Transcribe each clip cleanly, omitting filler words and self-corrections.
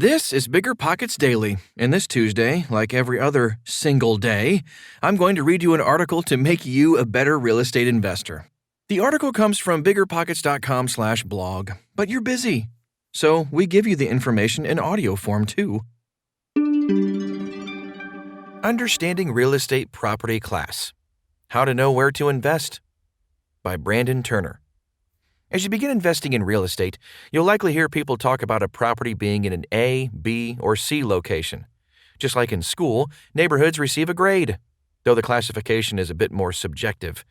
This is BiggerPockets Daily, and this Tuesday, like every other single day, I'm going to read you an article to make you a better real estate investor. The article comes from BiggerPockets.com/blog, but you're busy, so we give you the information in audio form too. Understanding Real Estate Property Class: How to Know Where to Invest by Brandon Turner. As you begin investing in real estate, you'll likely hear people talk about a property being in an A, B, or C location. Just like in school, neighborhoods receive a grade, though the classification is a bit more subjective.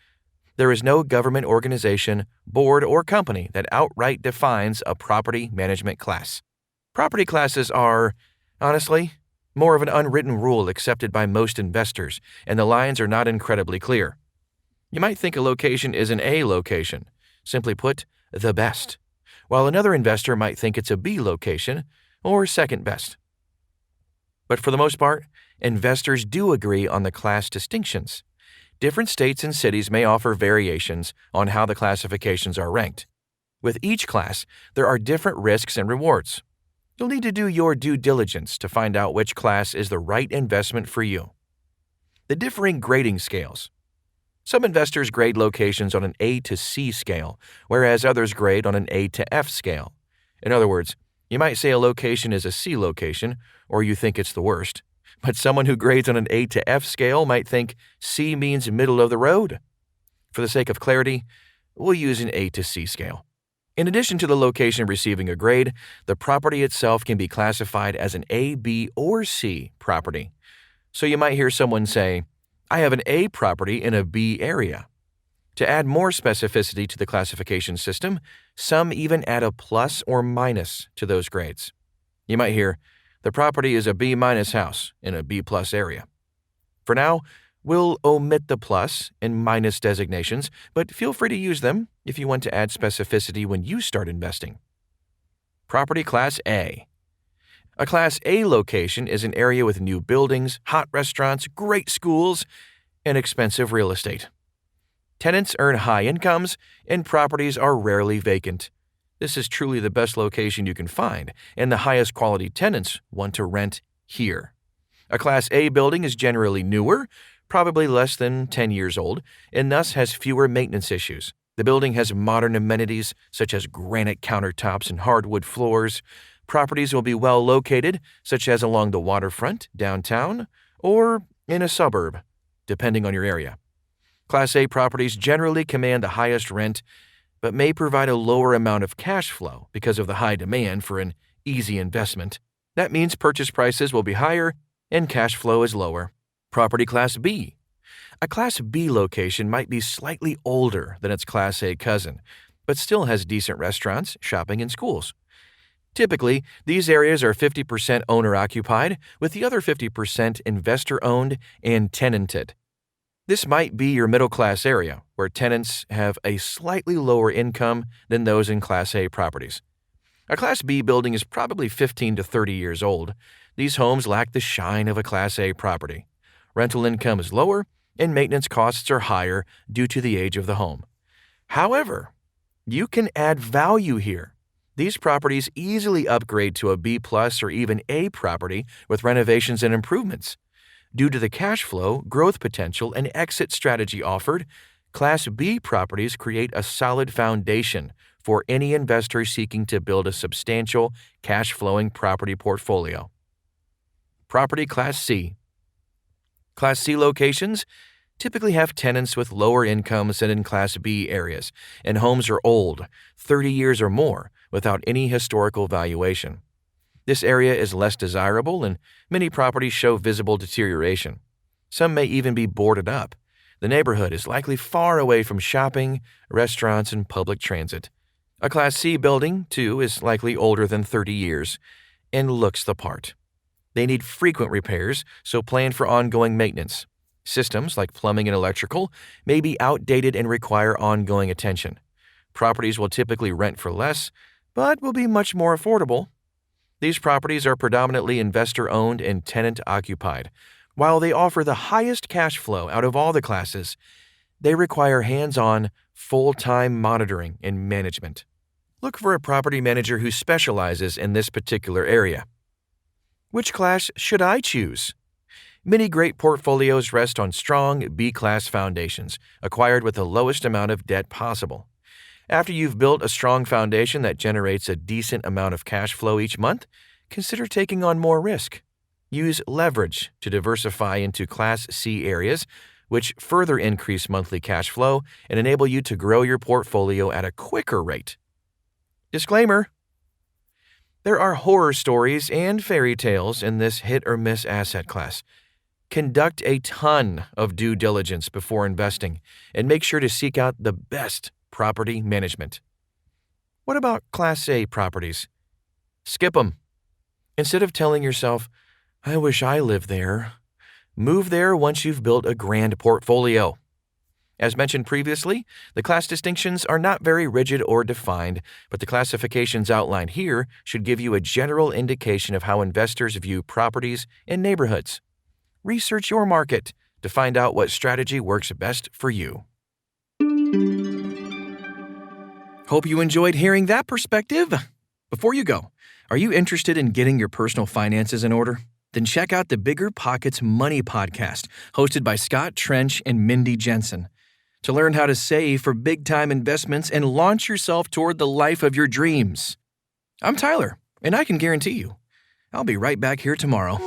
There is no government organization, board, or company that outright defines a property management class. Property classes are, honestly, more of an unwritten rule accepted by most investors, and the lines are not incredibly clear. You might think a location is an A location, simply put, the best, while another investor might think it's a B location, or second best. But for the most part, investors do agree on the class distinctions. Different states and cities may offer variations on how the classifications are ranked. With each class, there are different risks and rewards. You'll need to do your due diligence to find out which class is the right investment for you. The differing grading scales. Some investors grade locations on an A to C scale, whereas others grade on an A to F scale. In other words, you might say a location is a C location, or you think it's the worst, but someone who grades on an A to F scale might think C means middle of the road. For the sake of clarity, we'll use an A to C scale. In addition to the location receiving a grade, the property itself can be classified as an A, B, or C property. So you might hear someone say, "I have an A property in a B area." To add more specificity to the classification system, some even add a plus or minus to those grades. You might hear, "The property is a B minus house in a B plus area." For now, we'll omit the plus and minus designations, but feel free to use them if you want to add specificity when you start investing. Property Class A. A Class A location is an area with new buildings, hot restaurants, great schools, and expensive real estate. Tenants earn high incomes, and properties are rarely vacant. This is truly the best location you can find, and the highest quality tenants want to rent here. A Class A building is generally newer, probably less than 10 years old, and thus has fewer maintenance issues. The building has modern amenities such as granite countertops and hardwood floors. Properties will be well located, such as along the waterfront, downtown, or in a suburb, depending on your area. Class A properties generally command the highest rent, but may provide a lower amount of cash flow because of the high demand for an easy investment. That means purchase prices will be higher and cash flow is lower. Property Class B. A Class B location might be slightly older than its Class A cousin, but still has decent restaurants, shopping, and schools. Typically, these areas are 50% owner-occupied, with the other 50% investor-owned and tenanted. This might be your middle-class area, where tenants have a slightly lower income than those in Class A properties. A Class B building is probably 15 to 30 years old. These homes lack the shine of a Class A property. Rental income is lower, and maintenance costs are higher due to the age of the home. However, you can add value here. These properties easily upgrade to a B plus or even A property with renovations and improvements. Due to the cash flow, growth potential, and exit strategy offered, Class B properties create a solid foundation for any investor seeking to build a substantial, cash-flowing property portfolio. Property Class C. Class C locations typically have tenants with lower incomes than in Class B areas, and homes are old, 30 years or more, without any historical valuation. This area is less desirable, and many properties show visible deterioration. Some may even be boarded up. The neighborhood is likely far away from shopping, restaurants, and public transit. A Class C building, too, is likely older than 30 years and looks the part. They need frequent repairs, so plan for ongoing maintenance. Systems like plumbing and electrical may be outdated and require ongoing attention. Properties will typically rent for less, but will be much more affordable. These properties are predominantly investor-owned and tenant-occupied. While they offer the highest cash flow out of all the classes, they require hands-on, full-time monitoring and management. Look for a property manager who specializes in this particular area. Which class should I choose? Many great portfolios rest on strong B-class foundations, acquired with the lowest amount of debt possible. After you've built a strong foundation that generates a decent amount of cash flow each month, consider taking on more risk. Use leverage to diversify into Class C areas, which further increase monthly cash flow and enable you to grow your portfolio at a quicker rate. Disclaimer: there are horror stories and fairy tales in this hit-or-miss asset class. Conduct a ton of due diligence before investing and make sure to seek out the best property management. What about Class A properties? Skip them. Instead of telling yourself, "I wish I lived there," move there once you've built a grand portfolio. As mentioned previously, the class distinctions are not very rigid or defined, but the classifications outlined here should give you a general indication of how investors view properties and neighborhoods. Research your market to find out what strategy works best for you. Hope you enjoyed hearing that perspective. Before you go, are you interested in getting your personal finances in order? Then check out the BiggerPockets Money Podcast, hosted by Scott Trench and Mindy Jensen. To learn how to save for big-time investments and launch yourself toward the life of your dreams. I'm Tyler, and I can guarantee you, I'll be right back here tomorrow.